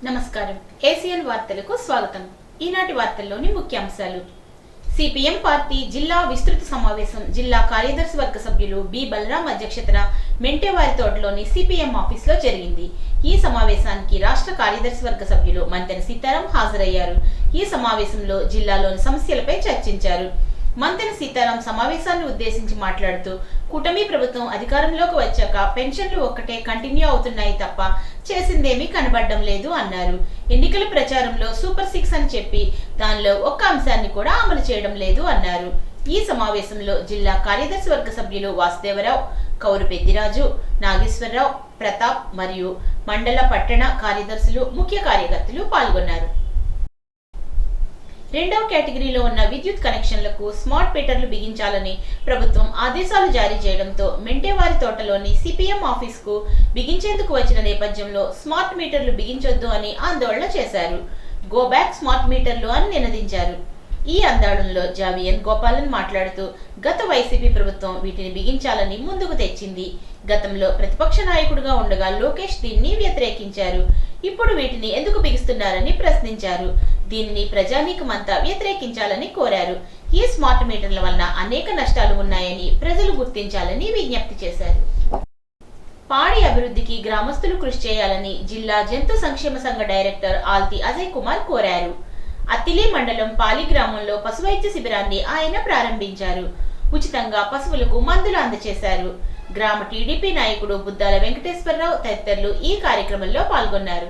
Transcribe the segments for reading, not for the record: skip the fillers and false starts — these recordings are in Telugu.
నమస్కారం ఏసియన్ వార్తలకు స్వాగతం। ఈనాటి వార్తల్లోని ముఖ్యాంశాలు। సిపిఎం పార్టీ జిల్లా విస్తృత సమావేశం జిల్లా కార్యదర్శి వర్గ సభ్యులు బి బలరాం అధ్యక్షతన మెంటేవారితోటలోని సిపిఎం ఆఫీసులో జరిగింది। ఈ సమావేశానికి రాష్ట్ర కార్యదర్శి వర్గ సభ్యులు మంతెన సీతారాం హాజరయ్యారు। ఈ సమావేశంలో జిల్లాలోని సమస్యలపై చర్చించారు। మంతెన సీతారాం సమావేశాన్ని ఉద్దేశించి మాట్లాడుతూ కూటమి ప్రభుత్వం అధికారంలోకి వచ్చాక పెన్షన్లు ఒక్కటే కంటిన్యూ అవుతున్నాయి తప్ప చేసిందేమీ కనబడడం లేదు అన్నారు। ఎన్నికల ప్రచారంలో సూపర్ 6 అని చెప్పి దానిలో ఒక్క అంశాన్ని కూడా అమలు చేయడం లేదు అన్నారు। ఈ సమావేశంలో జిల్లా కార్యదర్శి వర్గ సభ్యులు వాసుదేవరావు, కౌరు పెద్దిరాజు, నాగేశ్వరరావు, ప్రతాప్ మరియు మండల పట్టణ కార్యదర్శులు, ముఖ్య కార్యకర్తలు పాల్గొన్నారు। రెండవ కేటగిరీలో ఉన్న విద్యుత్ కనెక్షన్లకు స్మార్ట్ మీటర్లు బిగించాలని ప్రభుత్వం ఆదేశాలు జారీ చేయడంతో మెంటేవారి తోటలోని సిపిఎం ఆఫీసుకు బిగించేందుకు వచ్చిన నేపథ్యంలో స్మార్ట్ మీటర్లు బిగించొద్దు అని ఆందోళన చేశారు। గో బ్యాక్ స్మార్ట్ మీటర్లు అని నినదించారు। ఈ ఆందోళనలో జావియన్ గోపాలన్ మాట్లాడుతూ గత వైసీపీ ప్రభుత్వం వీటిని బిగించాలని ముందుకు తెచ్చింది। గతంలో ప్రతిపక్ష నాయకుడిగా ఉండగా లోకేష్ దీన్ని వ్యతిరేకించారు। ఇప్పుడు వీటిని ఎందుకు బిగిస్తున్నారని ప్రశ్నించారు। దీనిని ప్రజానీకమంతా వ్యతిరేకించాలని కోరారు। ఈ స్మార్ట్ మీటర్ల వలన అనేక నష్టాలు ఉన్నాయని ప్రజలు గుర్తించాలని విజ్ఞప్తి చేశారు। పాడి అభివృద్ధికి గ్రామస్తులు కృషి చేయాలని జిల్లా జంతు సంక్షేమ సంఘ డైరెక్టర్ ఆల్తి అజయ్ కుమార్ కోరారు। అత్తిలి మండలం పాలి గ్రామంలో పశువైద్య శిబిరాన్ని ఆయన ప్రారంభించారు। ఉచితంగా పశువులకు మందులు అందజేశారు। గ్రామ టీడీపీ నాయకుడు బుద్దాల వెంకటేశ్వరరావు తదితరులు ఈ కార్యక్రమంలో పాల్గొన్నారు।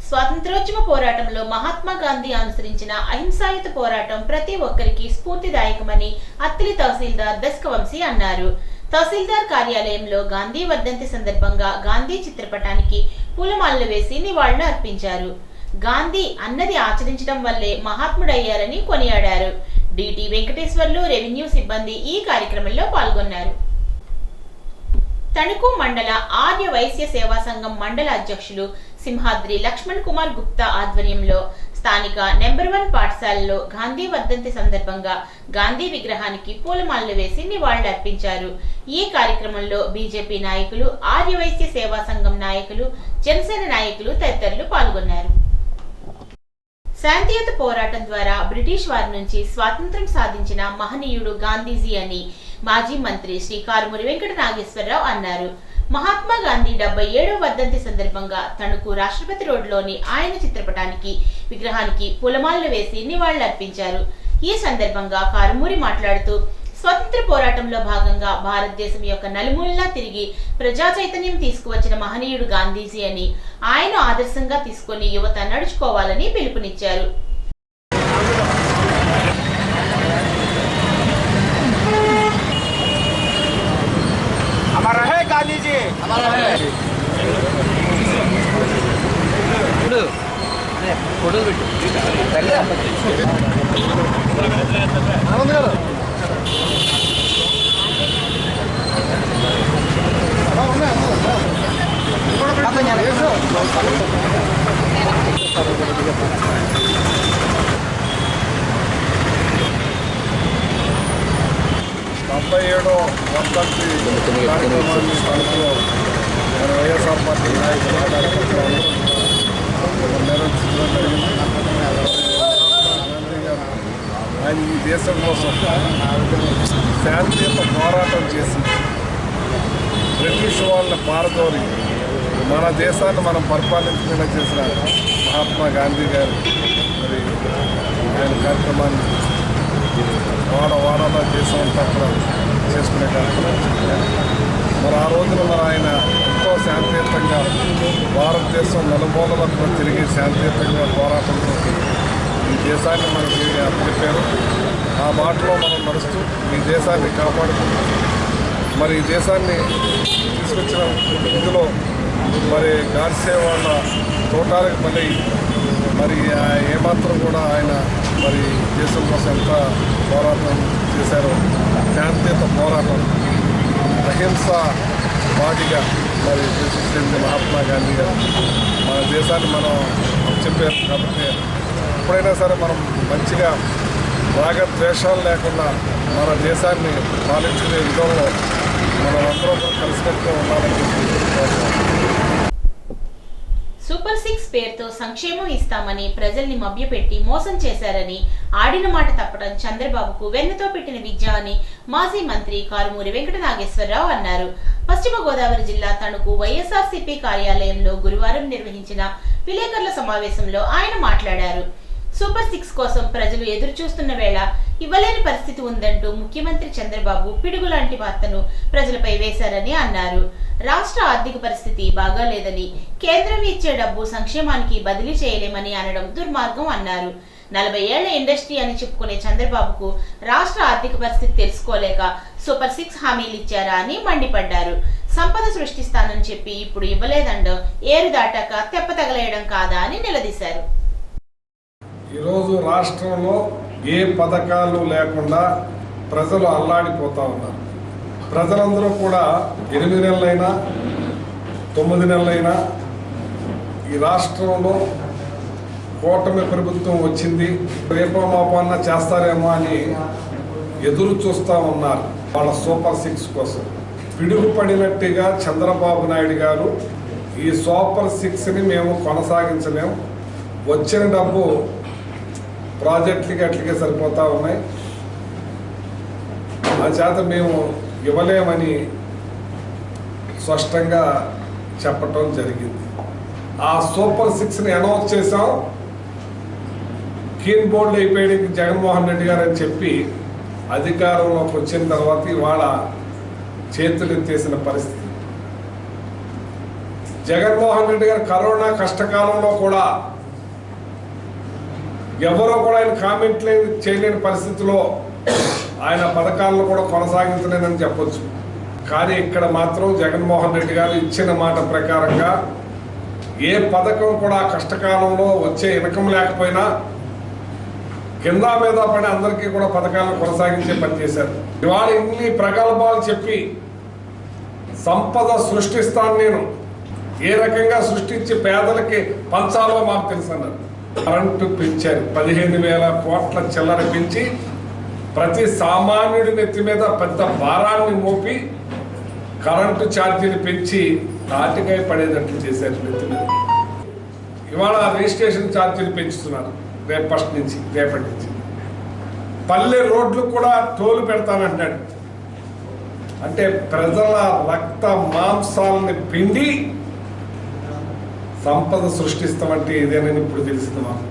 స్వాతంత్రోద్యమ పోరాటంలో మహాత్మా గాంధీ అనుసరించిన అహింసాయుత పోరాటం ప్రతి ఒక్కరికి స్ఫూర్తిదాయకమని అత్తిలి తహసీల్దార్ దస్కవంశీ అన్నారు। తహసీల్దార్ కార్యాలయంలో గాంధీ వర్ధంతి సందర్భంగా గాంధీ చిత్రపటానికి పూలమాలలు వేసి నివాళులు అర్పించారు। గాంధీ అన్నది ఆచరించడం వల్లే మహాత్ముడయ్యారని కొనియాడారు। డిటి వెంకటేశ్వర్లు, రెవెన్యూ సిబ్బంది ఈ కార్యక్రమంలో పాల్గొన్నారు। తణుకు మండల ఆర్య వైశ్య సేవా సంఘం మండల అధ్యక్షులు సింహాద్రి లక్ష్మణ్ కుమార్ గుప్తా ఆధ్వర్యంలో స్థానిక నెంబర్ 1 పాఠశాలలో గాంధీ వర్ధంతి సందర్భంగా గాంధీ విగ్రహానికి పూలమాలలు వేసి నివాళులు అర్పించారు। ఈ కార్యక్రమంలో బీజేపీ నాయకులు, ఆర్య వైశ్య సేవా సంఘం నాయకులు, జనసేన నాయకులు తదితరులు పాల్గొన్నారు। శాంతియుత పోరాటం ద్వారా బ్రిటిష్ వారి నుంచి స్వాతంత్ర్యం సాధించిన మహనీయుడు గాంధీజీ అని మాజీ మంత్రి శ్రీ కారుమూరి వెంకట నాగేశ్వరరావు అన్నారు। మహాత్మా గాంధీ 77వ వర్ధంతి సందర్భంగా తణుకు రాష్ట్రపతి రోడ్లోని ఆయన చిత్రపటానికి విగ్రహానికి పూలమాలలు వేసి నివాళులర్పించారు। ఈ సందర్భంగా కారుమూరి మాట్లాడుతూ స్వతంత్ర పోరాటంలో భాగంగా భారతదేశం యొక్క నలుమూలలా తిరిగి ప్రజా చైతన్యం తీసుకువచ్చిన మహనీయుడు గాంధీజీ అని ఆయన ఆదర్శంగా తీసుకొని యువత నడుచుకోవాలని పిలుపునిచ్చారు। కార్యక్రమాన్ని తణుకులో మన వైఎస్ఆర్ పార్టీ నాయకులు కార్యకర్తలు నిర్వహించడం జరిగింది। ఆయన ఈ దేశం కోసం శాంతియుత పోరాటం చేసి బ్రిటిష్ వాళ్ళని పారదోరి మన దేశాన్ని మనం పరిపాలించకుండా చేసిన మహాత్మా గాంధీ గారు మరి ఆయన కార్యక్రమాన్ని వాడలో దేశం అంతా కూడా చేసుకునే కార్యక్రమం మరి ఆ రోజున మరి ఆయన ఎంతో శాంతియుతంగా భారతదేశం నలుమూలలకు తిరిగి శాంతియుతంగా పోరాటంతో ఈ దేశాన్ని మనకి అప్పచెప్పారు। ఆ మాటలో మనం నడుస్తూ ఈ దేశాన్ని కాపాడుకుంటూ మరి ఈ దేశాన్ని తీసుకొచ్చిన ఇందులో మరి గాడ్సే వాళ్ళ తోటాలకు మళ్ళీ మరి ఏమాత్రం కూడా ఆయన మరి దేశం కోసం ఎంత పోరాటం చేశారో శాంతియుత పోరాటం అహింస వాటిగా మరి ప్రసిద్ధించిన మహాత్మా గాంధీ గారు మన దేశాన్ని మనం చెప్పారు। కాబట్టి ఎప్పుడైనా సరే మనం మంచిగా రాగద్వేషాలు లేకుండా మన దేశాన్ని పాలించుకునే విధంలో మనం అందరూ కలిసికట్టుగా ఉండాలని సూపర్ 6 పేరుతో సంక్షేమం ఇస్తామని ప్రజల్ని మభ్యపెట్టి మోసం చేశారని, ఆడిన మాట తప్పడం చంద్రబాబుకు వెన్నతో పెట్టిన విద్య అని మాజీ మంత్రి కారుమూరి వెంకట నాగేశ్వరరావు అన్నారు. పశ్చిమ గోదావరి జిల్లా తణుకు వైఎస్ఆర్సీపీ కార్యాలయంలో గురువారం నిర్వహించిన విలేకరుల సమావేశంలో ఆయన మాట్లాడారు. సూపర్ 6 కోసం ప్రజలు ఎదురు చూస్తున్న వేళ ఇవ్వలేని పరిస్థితి ఉందంటూ ముఖ్యమంత్రి చంద్రబాబు పిడుగు లాంటి వార్తను ప్రజలపై వేశారని అన్నారు. రాష్ట్ర ఆర్థిక పరిస్థితి బాగాలేదని, కేంద్రం ఇచ్చే డబ్బు సంక్షేమానికి బదిలీ చేయలేమని అనడం దుర్మార్గం అన్నారు. 40 ఏళ్ల ఇండస్ట్రీ అని చెప్పుకునే చంద్రబాబుకు రాష్ట్ర ఆర్థిక పరిస్థితి తెలుసుకోలేక సూపర్ 6 హామీలు ఇచ్చారా అని మండిపడ్డారు. సంపద సృష్టిస్తానని చెప్పి ఇప్పుడు ఇవ్వలేదండం ఏరు దాటాక తెప్ప తగలేయడం కాదా అని నిలదీశారు. ఈరోజు రాష్ట్రంలో ఏ పథకాలు లేకుండా ప్రజలు అల్లాడిపోతూ ఉన్నారు. ప్రజలందరూ కూడా 8 నెలలైనా 9 నెలలైనా ఈ రాష్ట్రంలో కూటమి ప్రభుత్వం వచ్చింది, రేపో మాపన్న చేస్తారేమో అని ఎదురు చూస్తూ ఉన్నారు. వాళ్ళ సూపర్ 6 కోసం పిడుగు పడినట్టుగా చంద్రబాబు నాయుడు గారు ఈ సూపర్ 6ని మేము కొనసాగించలేము, వచ్చిన డబ్బు ప్రాజెక్టులకి అట్లకే సరిపోతూ ఉన్నాయి, ఆ చేత మేము ఇవ్వలేమని స్పష్టంగా చెప్పటం జరిగింది. ఆ సూపర్ 6ని అనౌన్స్ చేసాం, కీన్ బోర్డు అయిపోయాడు జగన్మోహన్ రెడ్డి గారు అని చెప్పి అధికారంలోకి వచ్చిన తర్వాత ఇవాళ చేతులెత్తేసిన పరిస్థితి. జగన్మోహన్ రెడ్డి గారు కరోనా కష్టకాలంలో కూడా ఎవరో కూడా ఆయన కామెంట్లు చేయలేని పరిస్థితిలో ఆయన పథకాలను కూడా కొనసాగించలేదని చెప్పొచ్చు. కానీ ఇక్కడ మాత్రం జగన్మోహన్ రెడ్డి గారు ఇచ్చిన మాట ప్రకారంగా ఏ పథకం కూడా కష్టకాలంలో వచ్చే ఇనకం లేకపోయినా కింద మీద పడి అందరికీ కూడా పథకాలను కొనసాగించే పని చేశారు. ఇవాళ ఇన్ని ప్రగల్భాలు చెప్పి సంపద సృష్టిస్తాను, నేను ఏ రకంగా సృష్టించి పేదలకి పంచాలో మాకు తెలుసు అన్నారు. కరెంటు పెంచారు, 15,000 కోట్ల చిల్లర పెంచి ప్రతి సామాన్యుడి నెత్తి మీద పెద్ద భారాన్ని మోపి కరెంటు ఛార్జీలు పెంచి తాటికాయ పడేటట్లు చేశారు నెత్తి మీద. ఇవాళ రిజిస్ట్రేషన్ ఛార్జీలు పెంచుతున్నారు రేపటి నుంచి. పల్లె రోడ్లు కూడా టోలు పెడతానంటున్నాడు. అంటే ప్రజల రక్త మాంసాలని పిండి సంపద సృష్టిస్తామంటే ఇదేనని ఇప్పుడు తెలిసింది మాకు.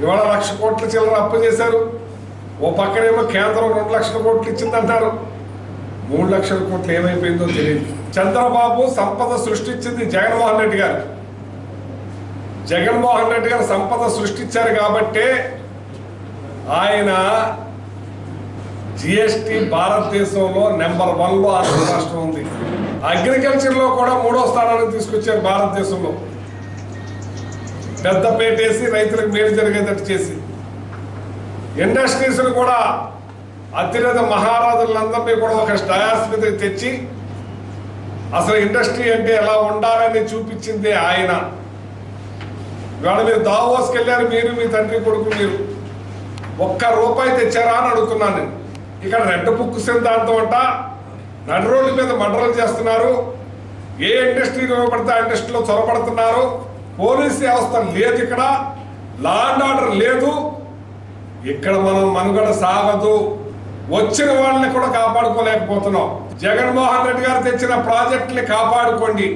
ఇవాళ 1,00,000 కోట్ల చిల్లర అప్పు చేశారు. ఓ పక్కనేమో కేంద్రం 2 లక్షల కోట్లు ఇచ్చిందంటారు. 3 లక్షల కోట్లు ఏమైపోయిందో తెలియదు. చంద్రబాబు సంపద సృష్టించింది జగన్మోహన్ రెడ్డి గారు. జగన్మోహన్ రెడ్డి గారు సంపద సృష్టించారు కాబట్టే ఆయన జిఎస్టి భారతదేశంలో నెంబర్ 1లో ఆంధ్ర రాష్ట్రం ఉంది. అగ్రికల్చర్లో కూడా 3వ స్థానానికి తీసుకొచ్చారు భారతదేశంలో. పెద్దపేట వేసి రైతులకు మేలు జరిగేటట్టు చేసి ఇండస్ట్రీస్ను కూడా అతిరథ మహారాజులందరినీ కూడా ఒక డయాస్ మీద తెచ్చి అసలు ఇండస్ట్రీ అంటే ఎలా ఉండాలని చూపించింది ఆయన. ఇవాళ మీరు దావోస్కి వెళ్ళారు, మీరు మీ తండ్రి కొడుకు, మీరు ₹1 తెచ్చారా అని అడుగుతున్నాను నేను. ఇక్కడ రెడ్ బుక్ సిద్ధాంతం అంట, నడి రోడ్ల మీద మర్డర్లు చేస్తున్నారు, ఏ ఇండస్ట్రీలో పడితే ఆ ఇండస్ట్రీలో చొరబడుతున్నారు, పోలీస్ వ్యవస్థ లేదు, ఇక్కడ లా అండ్ ఆర్డర్ లేదు, ఇక్కడ మనం మనుగడ సాగదు, వచ్చిన వాళ్ళని కూడా కాపాడుకోలేకపోతున్నాం. జగన్మోహన్ రెడ్డి గారు తెచ్చిన ప్రాజెక్టుని కాపాడుకోండి,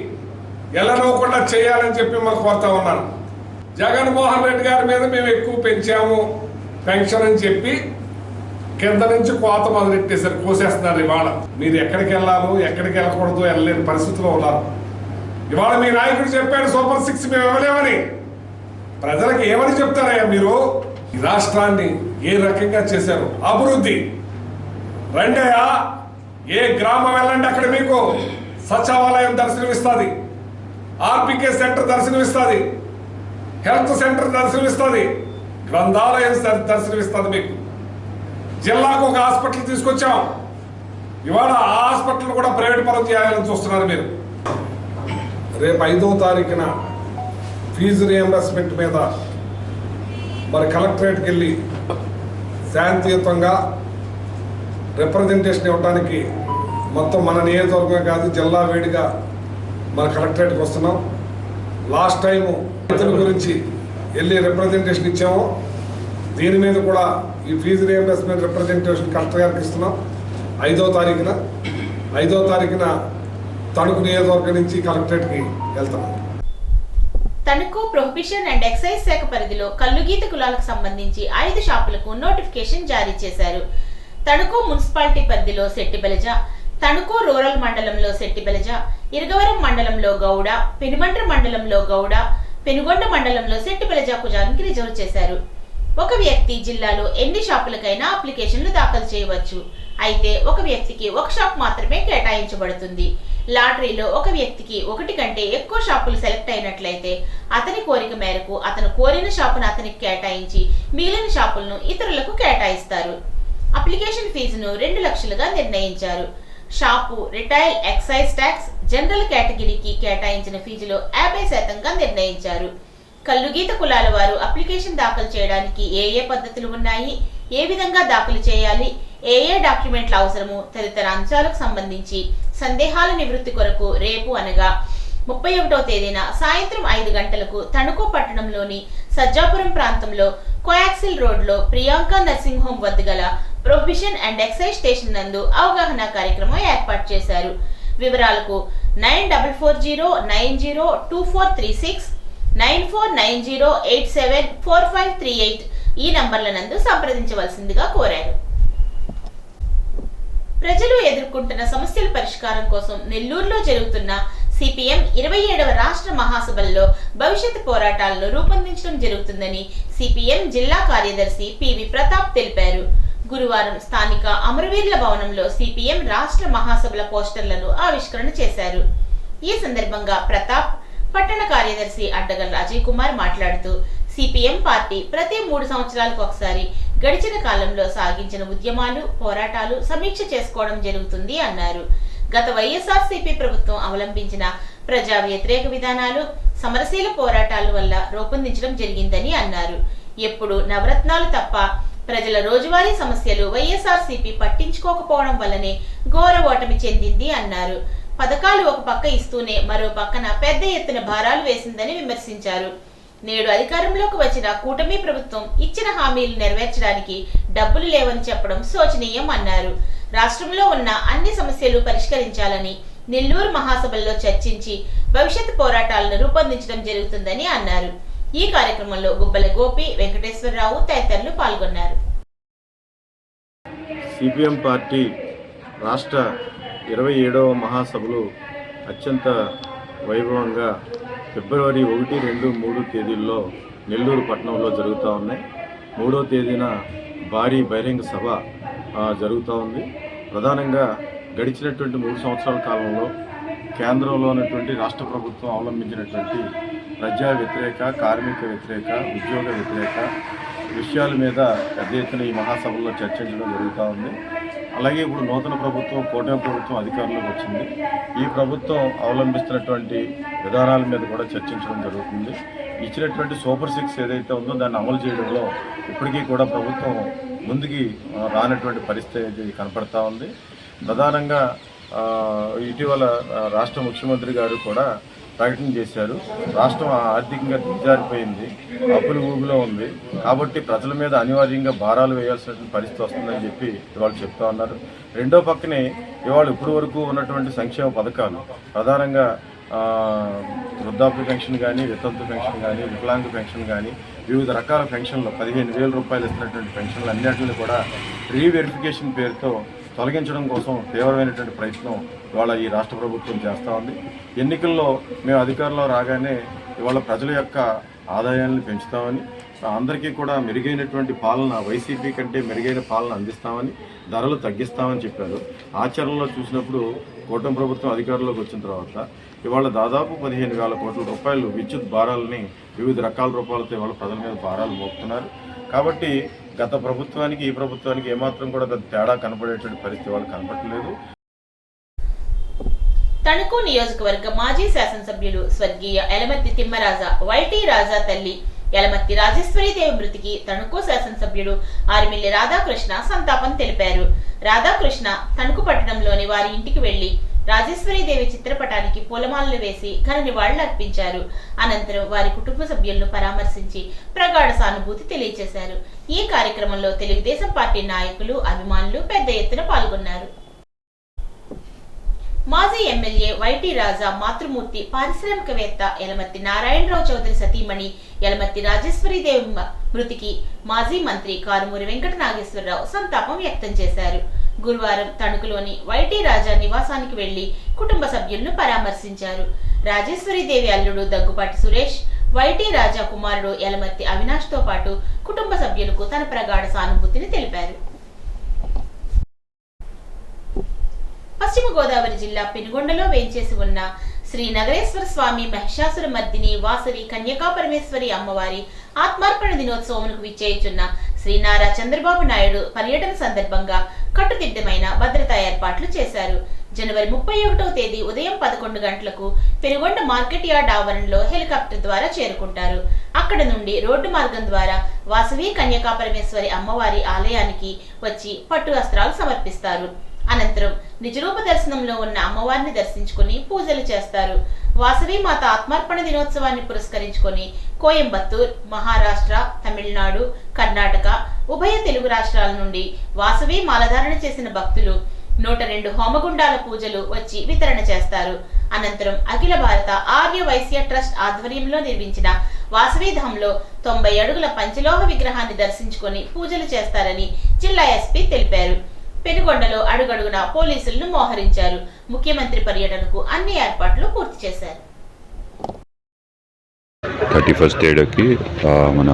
ఎల్లనోకుండా చేయాలని చెప్పి మనం కోరుతా ఉన్నాను. జగన్మోహన్ రెడ్డి గారి మీద మేము ఎక్కువ పెంచాము పెన్షన్ అని చెప్పి కింద నుంచి కోత మొదలెట్టేసారు, కోసేస్తున్నారు. ఇవాళ మీరు ఎక్కడికి వెళ్ళాలో ఎక్కడికి వెళ్ళకూడదు వెళ్ళలేని పరిస్థితిలో ఉన్నారు. ఇవాళ మీ నాయకుడు చెప్పాడు సూపర్ 6 మేము ఇవ్వలేమని. ప్రజలకు ఏమని చెప్తారయ్యా మీరు? ఈ రాష్ట్రాన్ని ఏ రకంగా చేశారు అభివృద్ధి రండయ్యా, ఏ గ్రామం వెళ్ళండి అక్కడ మీకు సచివాలయం దర్శనమిస్తుంది, ఆర్పికే సెంటర్ దర్శనమిస్తుంది, హెల్త్ సెంటర్ దర్శనమిస్తుంది, గ్రంథాలయం దర్శనమిస్తుంది. మీకు జిల్లాకు ఒక హాస్పిటల్ తీసుకొచ్చాం. ఇవాళ ఆ హాస్పిటల్ కూడా ప్రైవేట్ పరం చేయాలని చూస్తున్నారు మీరు. రేపు 5వ తారీఖున ఫీజు రియంబర్స్మెంట్ మీద మరి కలెక్టరేట్కి వెళ్ళి శాంతియుతంగా రిప్రజెంటేషన్ ఇవ్వడానికి మొత్తం మన నియోజకవర్గం కాదు జిల్లా వేడిగా మన కలెక్టరేట్కి వస్తున్నాం. లాస్ట్ టైము రైతుల గురించి వెళ్ళి రిప్రజెంటేషన్ ఇచ్చామో దీని మీద కూడా ఈ ఫీజు రియంబర్స్మెంట్ రిప్రజెంటేషన్ కలెక్టర్ గారికి ఇస్తున్నాం 5వ తారీఖున తణుకు నియోజకవర్గం నుంచి కలెక్టరేట్కి వెళ్తున్నాం. తణుకు ప్రొహిబిషన్ అండ్ ఎక్సైజ్ శాఖ పరిధిలో కల్లుగీత కులాలకు సంబంధించి 5 షాపులకు నోటిఫికేషన్ జారీ చేశారు. తణుకు మున్సిపాలిటీ పరిధిలో శెట్టిబెలజ, తణుకు రూరల్ మండలంలో శెట్టిబెలజ, ఇరగవరం మండలంలో గౌడ, పెనుమంట్ర మండలంలో గౌడ, పెనుగొండ మండలంలో శెట్టిబెలజ కులానికి రిజర్వ్ చేశారు. ఒక వ్యక్తి జిల్లాలో ఎన్ని షాపులకైనా అప్లికేషన్లు దాఖలు చేయవచ్చు. అయితే ఒక వ్యక్తికి ఒక షాప్ మాత్రమే కేటాయించబడుతుంది. లాటరీలో ఒక వ్యక్తికి 1 కంటే ఎక్కువ షాపులు సెలెక్ట్ అయినట్లయితే అతని కోరిక మేరకు అతను కోరిన షాపును అతనికి కేటాయించి మిగిలిన షాపులను ఇతరులకు కేటాయిస్తారు. అప్లికేషన్ ఫీజును 2 లక్షలుగా నిర్ణయించారు. Shop, retail, excise tax, general కేటగిరీకి కేటాయించిన ఫీజులో 50% నిర్ణయించారు. కల్లుగీత కులాల వారు అప్లికేషన్ దాఖలు చేయడానికి ఏ పద్ధతులు ఉన్నాయి, ఏ విధంగా దాఖలు చేయాలి, ఏ డాక్యుమెంట్లు అవసరము తదితర అంశాలకు సంబంధించి సందేహాల నివృత్తి కొరకు రేపు అనగా 31వ తేదీన సాయంత్రం 5 గంటలకు తణుకు పట్టణంలోని సజ్జాపురం ప్రాంతంలో కోయాక్సిల్ రోడ్లో ప్రియాంక నర్సింగ్ హోమ్ వద్ద గల ప్రొహిబిషన్ అండ్ ఎక్సైజ్ స్టేషన్ నందు అవగాహన కార్యక్రమం ఏర్పాటు చేశారు. వివరాలకు 9440902436, 9490874538 ఈ నంబర్ల నందు సంప్రదించవలసిందిగా కోరారు. ప్రజలు ఎదుర్కొంటున్న సమస్యల పరిష్కారం కోసం నెల్లూరులో జరుగుతున్న సిపిఎం 27వ రాష్ట్ర మహాసభల్లో భవిష్యత్ పోరాటాలను రూపొందించడం జరుగుతుందని సిపిఎం జిల్లా కార్యదర్శి పివి ప్రతాప్ తెలిపారు. గురువారం స్థానిక అమరవీరుల భవనంలో సిపిఎం రాష్ట్ర మహాసభల పోస్టర్లను ఆవిష్కరణ చేశారు. ఈ సందర్భంగా ప్రతాప్, పట్టణ కార్యదర్శి అడ్డగల్ అజయ్ కుమార్ మాట్లాడుతూ సిపిఎం పార్టీ ప్రతి 3 సంవత్సరాలకు ఒకసారి గడిచిన కాలంలో సాగించిన ఉద్యమాలు, పోరాటాలు సమీక్ష చేసుకోవడం జరుగుతుంది అన్నారు. గత వైఎస్ఆర్సీపీ ప్రభుత్వం అవలంబించిన ప్రజా వ్యతిరేక విధానాలు, సమరశీల పోరాటాల వల్ల రూపొందించడం జరిగిందని అన్నారు. ఎప్పుడు నవరత్నాలు తప్ప ప్రజల రోజువారీ సమస్యలు వైఎస్ఆర్సీపీ పట్టించుకోకపోవడం వల్లనే ఘోర ఓటమి చెందింది అన్నారు. పథకాలు ఒక పక్క ఇస్తూనే మరో పక్కన పెద్ద ఎత్తున భారాలు వేసిందని విమర్శించారు. నేడు అధికారంలోకి వచ్చిన కూటమి ప్రభుత్వం ఇచ్చిన హామీలు నెరవేర్చడానికి డబ్బులు లేవని చెప్పడం శోచనీయం అన్నారు. రాష్ట్రంలో ఉన్న అన్ని సమస్యలు పరిష్కరించాలని నెల్లూరు మహాసభల్లో చర్చించి భవిష్యత్ పోరాటాలను రూపొందించడం జరుగుతుందని అన్నారు. ఈ కార్యక్రమంలో గుబ్బల గోపి, వెంకటేశ్వరరావు తదితరులు పాల్గొన్నారు. సిపిఎం పార్టీ రాష్ట్ర 27వ మహాసభలు అత్యంత వైభవంగా ఫిబ్రవరి 1, 2, 3 తేదీల్లో నెల్లూరు పట్టణంలో జరుగుతూ ఉన్నాయి. 3వ తేదీన భారీ బహిరంగ సభ జరుగుతూ ఉంది. ప్రధానంగా గడిచినటువంటి 3 సంవత్సరాల కాలంలో కేంద్రంలో ఉన్నటువంటి రాష్ట్ర ప్రభుత్వం అవలంబించినటువంటి ప్రజా వ్యతిరేక, కార్మిక వ్యతిరేక, ఉద్యోగ వ్యతిరేక విషయాల మీద పెద్ద ఎత్తున ఈ మహాసభల్లో చర్చించడం జరుగుతూ ఉంది. అలాగే ఇప్పుడు నూతన ప్రభుత్వం, కూటమి ప్రభుత్వం అధికారంలోకి వచ్చింది. ఈ ప్రభుత్వం అవలంబిస్తున్నటువంటి విధానాల మీద కూడా చర్చించడం జరుగుతుంది. ఇచ్చినటువంటి సూపర్ 6 ఏదైతే ఉందో దాన్ని అమలు చేయడంలో ఇప్పటికీ కూడా ప్రభుత్వం ముందుకి రానటువంటి పరిస్థితి కనపడతా ఉంది. ప్రధానంగా ఇటీవల రాష్ట్ర ముఖ్యమంత్రి గారు కూడా ప్రకటన చేశారు. రాష్ట్రం ఆర్థికంగా దిగజారిపోయింది, అప్పుల ఊబిలో ఉంది, కాబట్టి ప్రజల మీద అనివార్యంగా భారాలు వేయాల్సిన పరిస్థితి వస్తుందని చెప్పి ఇవాళ చెప్తా ఉన్నారు. రెండో పక్కనే ఇవాళ ఇప్పటి వరకు ఉన్నటువంటి సంక్షేమ పథకాలు, ప్రధానంగా వృద్ధాప్య పెన్షన్ కానీ, వితంతు పెన్షన్ కానీ, వికలాంగ పెన్షన్ కానీ, వివిధ రకాల పెన్షన్లు 15,000 రూపాయలు ఇస్తున్నటువంటి పెన్షన్లు అన్నింటినీ కూడా రీవెరిఫికేషన్ పేరుతో తొలగించడం కోసం తీవ్రమైనటువంటి ప్రయత్నం ఇవాళ ఈ రాష్ట్ర ప్రభుత్వం చేస్తూ ఉంది. ఎన్నికల్లో మేము అధికారంలో రాగానే ఇవాళ ప్రజల యొక్క ఆదాయాలను పెంచుతామని, అందరికీ కూడా మెరుగైనటువంటి పాలన, వైసీపీ కంటే మెరుగైన పాలన అందిస్తామని, ధరలు తగ్గిస్తామని చెప్పారు. ఆచరణలో చూసినప్పుడు కూటమి ప్రభుత్వం అధికారంలోకి వచ్చిన తర్వాత ఇవాళ దాదాపు 15,000 కోట్ల రూపాయలు విద్యుత్ భారాలని వివిధ రకాల రూపాయలతో ఇవాళ ప్రజల మీద భారాలు మోపుతున్నారు. కాబట్టి గత ప్రభుత్వానికి ఈ ప్రభుత్వానికి ఏమాత్రం కూడా తేడా కనపడేటువంటి పరిస్థితి వాళ్ళు కనపడలేదు. తణుకు నియోజకవర్గ మాజీ శాసనసభ్యులు స్వర్గీయ యలమత్తి తిమ్మరాజా వైటీ రాజా తల్లి యలమత్తి రాజేశ్వరీదేవి మృతికి తణుకు శాసనసభ్యుడు ఆర్మిల్లి రాధాకృష్ణ సంతాపం తెలిపారు. రాధాకృష్ణ తణుకు పట్టణంలోని వారి ఇంటికి వెళ్లి రాజేశ్వరీదేవి చిత్రపటానికి పూలమాలలు వేసి ఘన నివాళులు అర్పించారు. అనంతరం వారి కుటుంబ సభ్యులను పరామర్శించి ప్రగాఢ సానుభూతి తెలియజేశారు. ఈ కార్యక్రమంలో తెలుగుదేశం పార్టీ నాయకులు, అభిమానులు పెద్ద ఎత్తున పాల్గొన్నారు. మాజీ ఎమ్మెల్యే వైటీ రాజా మాతృమూర్తి, పారిశ్రామికవేత్త యలమర్తి నారాయణరావు చౌదరి సతీమణి యలమర్తి రాజేశ్వరీదేవి మృతికి మాజీ మంత్రి కారుమూరి వెంకట నాగేశ్వరరావు సంతాపం వ్యక్తం చేశారు. గురువారం తణుకులోని వైటీ రాజా నివాసానికి వెళ్లి కుటుంబ సభ్యులను పరామర్శించారు. రాజేశ్వరీదేవి అల్లుడు దగ్గుపాటి సురేష్, వైటీ రాజా కుమారుడు యలమర్తి అవినాష్ తో పాటు కుటుంబ సభ్యులకు తన ప్రగాఢ సానుభూతిని తెలిపారు. పశ్చిమ గోదావరి జిల్లా పెనుగొండలో వేంచేసి ఉన్న శ్రీ నగరేశ్వర స్వామి మహిషాసుర మర్దిని వాసవి కన్యకా పరమేశ్వరి అమ్మవారి ఆత్మార్పణ దినోత్సవంకు విచ్చేయుచున్న శ్రీ నారా చంద్రబాబు నాయుడు పర్యటన సందర్భంగా కట్టుదిట్టమైన భద్రతా ఏర్పాట్లు చేశారు. జనవరి 31వ తేదీ ఉదయం 11 గంటలకు పెనుగొండ మార్కెట్ యార్డ్ ఆవరణలో హెలికాప్టర్ ద్వారా చేరుకుంటారు. అక్కడ నుండి రోడ్డు మార్గం ద్వారా వాసవి కన్యకా పరమేశ్వరి అమ్మవారి ఆలయానికి వచ్చి పట్టు వస్త్రాలు సమర్పిస్తారు. అనంతరం నిజరూప దర్శనంలో ఉన్న అమ్మవారిని దర్శించుకుని పూజలు చేస్తారు. వాసవి మాత ఆత్మార్పణ దినోత్సవాన్ని పురస్కరించుకొని కోయంబత్తూర్, మహారాష్ట్ర, తమిళనాడు, కర్ణాటక, ఉభయ తెలుగు రాష్ట్రాల నుండి వాసవి మాలధారణ చేసిన భక్తులు 102 హోమగుండాల పూజలు వచ్చి వితరణ చేస్తారు. అనంతరం అఖిల భారత ఆర్య వైశ్య ట్రస్ట్ ఆధ్వర్యంలో నిర్మించిన వాసవిధాంలో 90 అడుగుల పంచలోహ విగ్రహాన్ని దర్శించుకొని పూజలు చేస్తారని జిల్లా ఎస్పీ తెలిపారు. పెనుగొండలో అడుగడుగున పోలీసులను మోహరించారు. ముఖ్యమంత్రి పర్యటనకు అన్ని ఏర్పాట్లు పూర్తి చేశారు. 31st ఏడాకి మన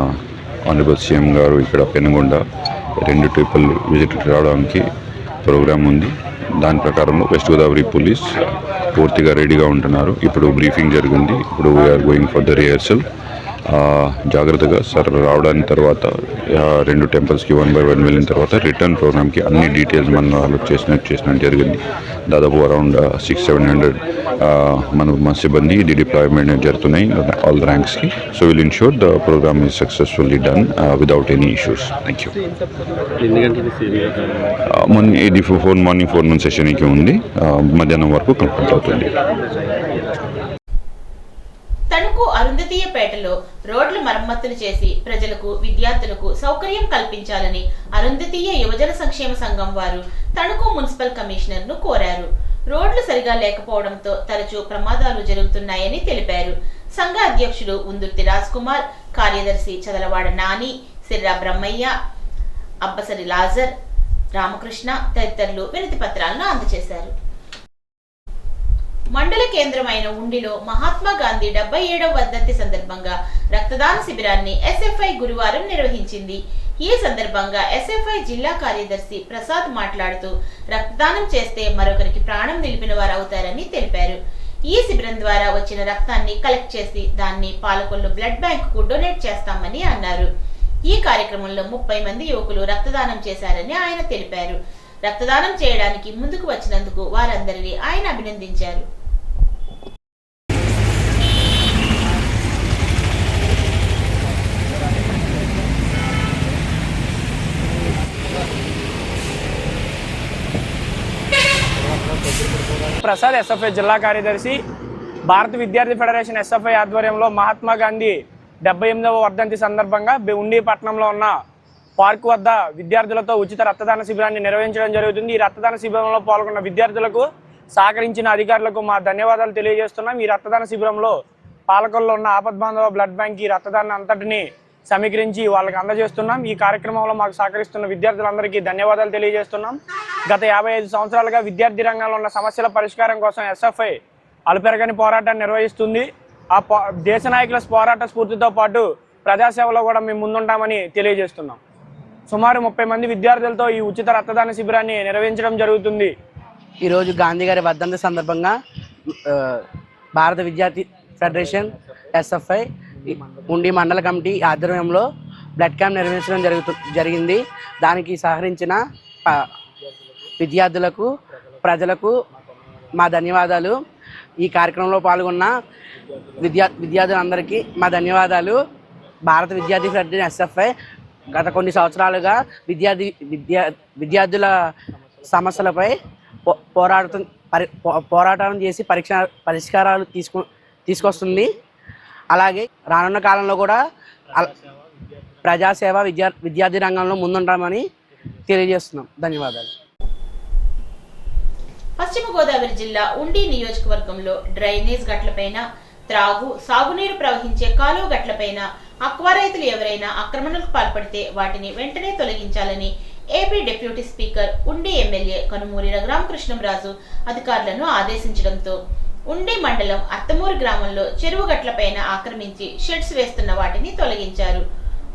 ఆనరబుల్ సీఎం గారు ఇక్కడ పెనుగొండ 2 ట్రిపుల్ విజిట్ రావడానికి ప్రోగ్రామ్ ఉంది. దాని ప్రకారంలో వెస్ట్ గోదావరి పోలీస్ పూర్తిగా రెడీగా ఉంటున్నారు. ఇప్పుడు బ్రీఫింగ్ జరిగింది. ఇప్పుడు we're going for the rehearsal. జాగ్రత్తగా సార్ రావడానికి తర్వాత 2 టెంపుల్స్కి 1 by 1 వెళ్ళిన తర్వాత రిటర్న్ ప్రోగ్రామ్కి అన్ని డీటెయిల్స్ మనం అలర్ట్ చేసినట్టు జరిగింది. దాదాపు అరౌండ్ 600-700 మన సిబ్బంది ది డిప్లాయ్మెంట్ జరుగుతున్నాయి ఆల్ ద ర్యాంక్స్కి. So will ensure the programme is successfully done without any issues. Thank you. ఇది మార్నింగ్ 4 నుంచి సెషన్కి ఉంది. మధ్యాహ్నం వరకు కంప్లీట్ అవుతుంది. తణుకు అరుంధతీయపేటలో రోడ్ల మరమ్మతులు చేసి ప్రజలకు, విద్యార్థులకు సౌకర్యం కల్పించాలని అరుంధతీయ యువజన సంక్షేమ సంఘం వారు తణుకు మున్సిపల్ కమిషనర్ ను కోరారు. రోడ్లు సరిగా లేకపోవడంతో తరచూ ప్రమాదాలు జరుగుతున్నాయని తెలిపారు. సంఘ అధ్యక్షుడు ఉందుర్తి రాజ్ కుమార్, కార్యదర్శి చదలవాడ నాని, సిర్రా బ్రహ్మయ్య, అబ్బసరి లాజర్, రామకృష్ణ తదితరులు వినతి పత్రాలను అందజేశారు. మండల కేంద్రమైన ఉండిలో మహాత్మా గాంధీ 77వ వర్ధంతి సందర్భంగా రక్తదాన శిబిరాన్ని ఎస్ఎఫ్ఐ గురువారం నిర్వహించింది. ఈ సందర్భంగా ఎస్ఎఫ్ఐ జిల్లా కార్యదర్శి ప్రసాద్ మాట్లాడుతూ రక్తదానం చేస్తే మరొకరికి ప్రాణం నిలిపిన వారు అవుతారని తెలిపారు. ఈ శిబిరం ద్వారా వచ్చిన రక్తాన్ని కలెక్ట్ చేసి దాన్ని పాలకొల్లు బ్లడ్ బ్యాంక్ కు డొనేట్ చేస్తామని అన్నారు. ఈ కార్యక్రమంలో 30 మంది యువకులు రక్తదానం చేశారని ఆయన తెలిపారు. రక్తదానం చేయడానికి ముందుకు వచ్చినందుకు వారందరినీ ఆయన అభినందించారు. ప్రసాద్, ఎస్ఎఫ్ఐ జిల్లా కార్యదర్శి. భారత విద్యార్థి ఫెడరేషన్ ఎస్ఎఫ్ఐ ఆధ్వర్యంలో మహాత్మా గాంధీ 78వ వర్ధంతి సందర్భంగా ఉండి పట్టణంలో ఉన్న పార్క్ వద్ద విద్యార్థులతో ఉచిత రక్తదాన శిబిరాన్ని నిర్వహించడం జరుగుతుంది. ఈ రక్తదాన శిబిరంలో పాల్గొన్న విద్యార్థులకు, సహకరించిన అధికారులకు మా ధన్యవాదాలు తెలియజేస్తున్నాం. ఈ రక్తదాన శిబిరంలో పాలకొల్లో ఉన్న ఆపద్బాంధవ బ్లడ్ బ్యాంక్ ఈ రక్తదానం అంతటిని సమీకరించి వాళ్ళకి అందజేస్తున్నాం. ఈ కార్యక్రమంలో మాకు సహకరిస్తున్న విద్యార్థులందరికీ ధన్యవాదాలు తెలియజేస్తున్నాం. గత 55 సంవత్సరాలుగా విద్యార్థి రంగంలో ఉన్న సమస్యల పరిష్కారం కోసం ఎస్ఎఫ్ఐ అలుపెరగని పోరాటాన్ని నిర్వహిస్తుంది. దేశ నాయకుల పోరాట స్ఫూర్తితో పాటు ప్రజాసేవలో కూడా మేము ముందుంటామని తెలియజేస్తున్నాం. సుమారు 30 మంది విద్యార్థులతో ఈ ఉచిత రక్తదాన శిబిరాన్ని నిర్వహించడం జరుగుతుంది. ఈరోజు గాంధీ గారి వర్ధంతి సందర్భంగా భారత విద్యార్థి ఫెడరేషన్ ఎస్ఎఫ్ఐ ఉండి మండల కమిటీ ఆధ్వర్యంలో బ్లడ్ క్యాంప్ నిర్వహించడం జరిగింది. దానికి సహకరించిన విద్యార్థులకు, ప్రజలకు మా ధన్యవాదాలు. ఈ కార్యక్రమంలో పాల్గొన్న విద్యార్థులందరికీ మా ధన్యవాదాలు. భారత విద్యార్థి ఫెడరేషన్ ఎస్ఎఫ్ఐ గత కొన్ని సంవత్సరాలుగా విద్యార్థుల సమస్యలపై పోరాటం చేసి పరిష్కారాలు తీసుకొస్తుంది. అలాగే రానున్న కాలంలో కూడా ప్రజాసేవ విద్యార్థి రంగంలో ముందుంటామని తెలియజేస్తున్నాం. ధన్యవాదాలు. పశ్చిమ గోదావరి జిల్లా ఉండి నియోజకవర్గంలో డ్రైనేజ్ గట్లపైన, సాగునీరు ప్రవహించే కాలువ గట్లపైన అక్వా రైతులు ఎవరైనా ఆక్రమణలకు పాల్పడితే వాటిని వెంటనే తొలగించాలని ఏపీ డిప్యూటీ స్పీకర్ ఉండి ఎమ్మెల్యే కనుమూరి రఘురామకృష్ణంరాజు అధికారులను ఆదేశించడంతో ఉండి మండలం అత్తమూరు గ్రామంలో చెరువు గట్లపైన ఆక్రమించి షెడ్స్ వేస్తున్న వాటిని తొలగించారు.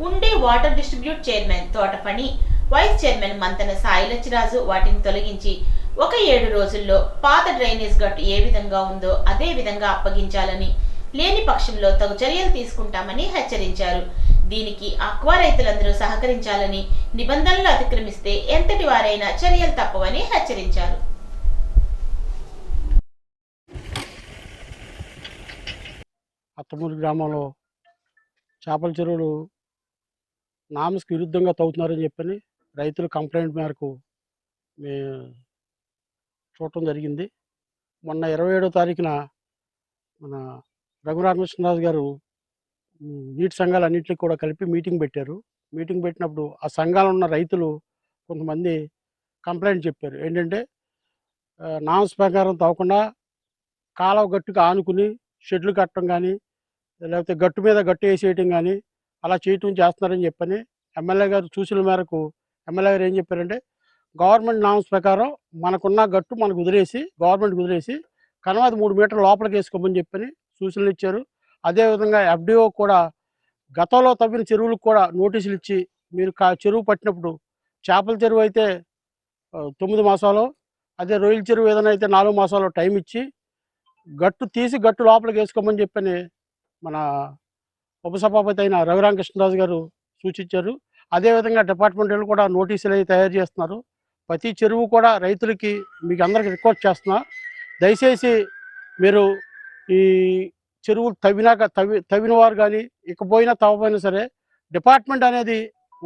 ఉండి వాటర్ డిస్ట్రిబ్యూట్ చైర్మన్ తోటపని, వైస్ చైర్మన్ మంతన సాయిలచ్చిరాజు వాటిని తొలగించి 7 రోజుల్లో పాత డ్రైనేజ్ గట్టు ఏ విధంగా ఉందో అదే విధంగా అప్పగించాలని, లేని పక్షంలో తగు చర్యలు తీసుకుంటామని హెచ్చరించారు. దీనికి ఆక్వా రైతులందరూ సహకరించాలని, నిబంధనలు అతిక్రమిస్తే ఎంతటి వారైనా చర్యలు తప్పవని హెచ్చరించారు. అత్తమూరు గ్రామంలో చేపల చెరువులు నామ్స్కి విరుద్ధంగా తవ్వుతున్నారని చెప్పని రైతుల కంప్లైంట్ మేరకు మేము చూడటం జరిగింది. మొన్న 27వ తారీఖున మన రఘురామకృష్ణరాజు గారు నీటి సంఘాలన్నింటినీ కూడా కలిపి మీటింగ్ పెట్టారు. మీటింగ్ పెట్టినప్పుడు ఆ సంఘాలు ఉన్న రైతులు కొంతమంది కంప్లైంట్ చెప్పారు. ఏంటంటే నామ్స్ ప్రకారం తవ్వకుండా కాలువ గట్టుకు ఆనుకుని షెడ్లు కట్టడం కానీ, లేకపోతే గట్టు మీద గట్టు వేసేయటం కానీ అలా చేస్తున్నారని చెప్పని ఎమ్మెల్యే గారు సూచనల మేరకు ఎమ్మెల్యే గారు ఏం చెప్పారంటే, గవర్నమెంట్ నామ్స్ ప్రకారం మనకున్న గట్టు మనకు గవర్నమెంట్కి వదిలేసి కనవాది 3 మీటర్ల లోపలికి వేసుకోమని చెప్పని సూచనలు ఇచ్చారు. అదేవిధంగా FDO కూడా గతంలో తవ్విన చెరువులకు కూడా నోటీసులు ఇచ్చి, మీరు చెరువు పట్టినప్పుడు చేపల చెరువు అయితే 9 మాసాలు, అదే రొయ్యల చెరువు ఏదైనా అయితే 4 మాసాలు టైం ఇచ్చి గట్టు తీసి గట్టు లోపలికి వేసుకోమని చెప్పని మన ఉపసభాపతి అయిన రఘురామకృష్ణరాజు గారు సూచించారు. అదేవిధంగా డిపార్ట్మెంట్ వాళ్ళు కూడా నోటీసులు అవి తయారు చేస్తున్నారు. ప్రతి చెరువు కూడా రైతులకి మీకు అందరికీ రిక్వెస్ట్ చేస్తున్నా, దయచేసి మీరు ఈ చెరువులు తవ్విన వారు కానీ ఇకపోయినా తవ్వపోయినా సరే డిపార్ట్మెంట్ అనేది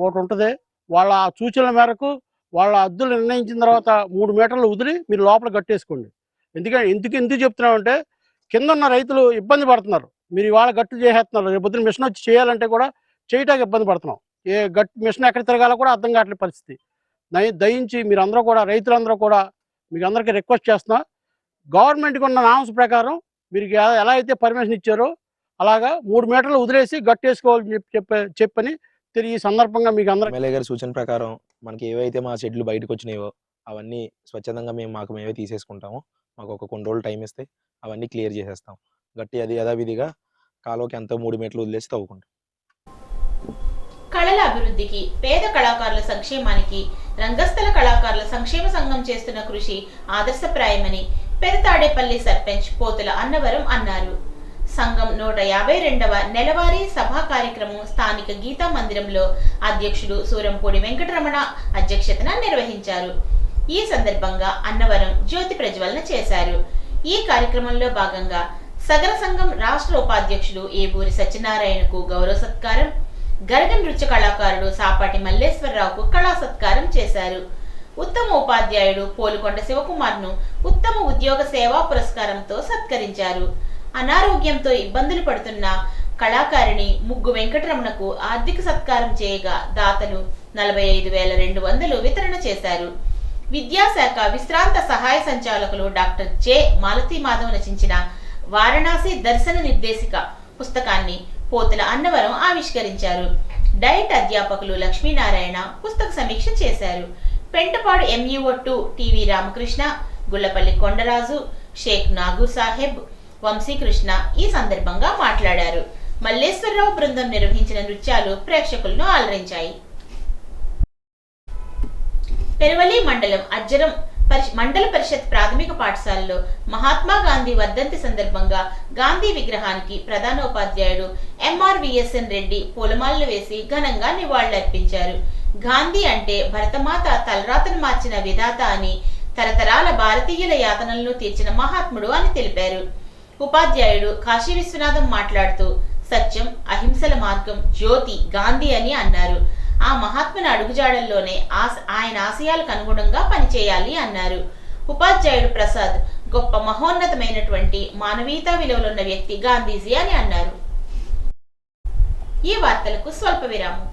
ఒకటి ఉంటుంది. వాళ్ళ సూచనల మేరకు వాళ్ళ హద్దులు నిర్ణయించిన తర్వాత 3 మీటర్లు వదిలి మీరు లోపల కట్టేసుకోండి. ఎందుకు చెప్తున్నామంటే, కింద ఉన్న రైతులు ఇబ్బంది పడుతున్నారు. మీరు ఇవాళ గట్టు చేసేస్తున్నారు, రేపు పొద్దున మిషన్ వచ్చి చేయాలంటే కూడా చేయటానికి ఇబ్బంది పడుతున్నాం. ఏ మిషన్ ఎక్కడ తిరగాలో కూడా అర్థం కావట్లేదు పరిస్థితి. దయించి మీరందరూ కూడా, రైతులందరూ కూడా మీకు అందరికీ రిక్వెస్ట్ చేస్తున్నా, గవర్నమెంట్కి ఉన్న నామ్స్ ప్రకారం మీరు ఎలా అయితే పర్మిషన్ ఇచ్చారో అలాగా 3 మీటర్లు వదిలేసి గట్టేసుకోవాలని చెప్పని తిరిగి ఈ సందర్భంగా మీకు అందరూ ఎమ్మెల్యే గారి సూచన ప్రకారం మనకి ఏవైతే మా షెడ్లు బయటకు వచ్చినాయో అవన్నీ స్వచ్ఛందంగా మేమే తీసేసుకుంటాము. మాకు ఒక కొన్ని రోజులు టైం ఇస్తే అవన్నీ క్లియర్ చేసేస్తాం. గట్టి అది యథావిధిగా కాలువకి అంతా 3 మీటర్లు వదిలేసి తవ్వుకుంటాం. కళల అభివృద్ధికి, పేద కళాకారుల సంక్షేమానికి రంగస్థల కళాకారుల సంక్షేమ సంఘం చేస్తున్న కృషి ఆదర్శప్రాయమని పెదతాడేపల్లి సర్పంచ్ పోతుల అన్నవరం అన్నారు. సంఘం 152వ నెలవారీ సభా కార్యక్రమం స్థానిక గీతా మందిరంలో అధ్యక్షుడు సూరంపూడి వెంకటరమణ అధ్యక్షతన నిర్వహించారు. ఈ సందర్భంగా అన్నవరం జ్యోతి ప్రజ్వలన చేశారు. ఈ కార్యక్రమంలో భాగంగా సగర సంఘం రాష్ట్ర ఉపాధ్యక్షుడు ఏబూరి సత్యనారాయణకు గౌరవ సత్కారం, గరగ నృత్య కళాకారుడు సాపాటి మల్లేశ్వరరావుకు కళా సత్కారం చేశారు. ఉత్తమ ఉపాధ్యాయుడు పోలుకొండ శివకుమార్ను ఉత్తమ ఉద్యోగ సేవా పురస్కారంతో సత్కరించారు. అనారోగ్యంతో ఇబ్బందులు పడుతున్న కళాకారిణి ముగ్గు వెంకటరమణకు ఆర్థిక సత్కారం చేయగా దాతలు 45,200 వితరణ చేశారు. విద్యాశాఖ విశ్రాంత సహాయ సంచాలకులు డాక్టర్ జె మాలతీ మాధవ్ రచించిన వారణాసి దర్శన నిర్దేశిక పుస్తకాన్ని పోతుల అన్నవరం ఆవిష్కరించారు. డైట్ అధ్యాపకులు లక్ష్మీనారాయణ పుస్తక సమీక్ష చేశారు. పెంటపాడు MUO2 టీవీ రామకృష్ణ, గుళ్లపల్లి కొండరాజు, షేక్ నాగూర్ సాహెబ్, వంశీకృష్ణ ఈ సందర్భంగా మాట్లాడారు. మల్లేశ్వరరావు బృందం నిర్వహించిన నృత్యాలు ప్రేక్షకులను అలరించాయి. పెరువలి మండలం అజ్జరం మండల పరిషత్ ప్రాథమిక పాఠశాలలో మహాత్మా గాంధీ వర్ధంతి సందర్భంగా గాంధీ విగ్రహానికి ప్రధానోపాధ్యాయుడు MRVSN రెడ్డి పూలమాలలు వేసి ఘనంగా నివాళులర్పించారు. గాంధీ అంటే భరతమాత తలరాతను మార్చిన విధాత అని, తరతరాల భారతీయుల యాతనలను తీర్చిన మహాత్ముడు అని తెలిపారు. ఉపాధ్యాయుడు కాశీ విశ్వనాథం మాట్లాడుతూ సత్యం, అహింసల మార్గం జ్యోతి గాంధీ అని అన్నారు. ఆ మహాత్ముని అడుగుజాడల్లోనే ఆయన ఆశయాలకు అనుగుణంగా పనిచేయాలి అన్నారు. ఉపాధ్యాయుడు ప్రసాద్ గొప్ప మహోన్నతమైనటువంటి మానవీయతా విలువలున్న వ్యక్తి గాంధీజీ అని అన్నారు. ఈ వార్తలకు స్వల్ప విరామం.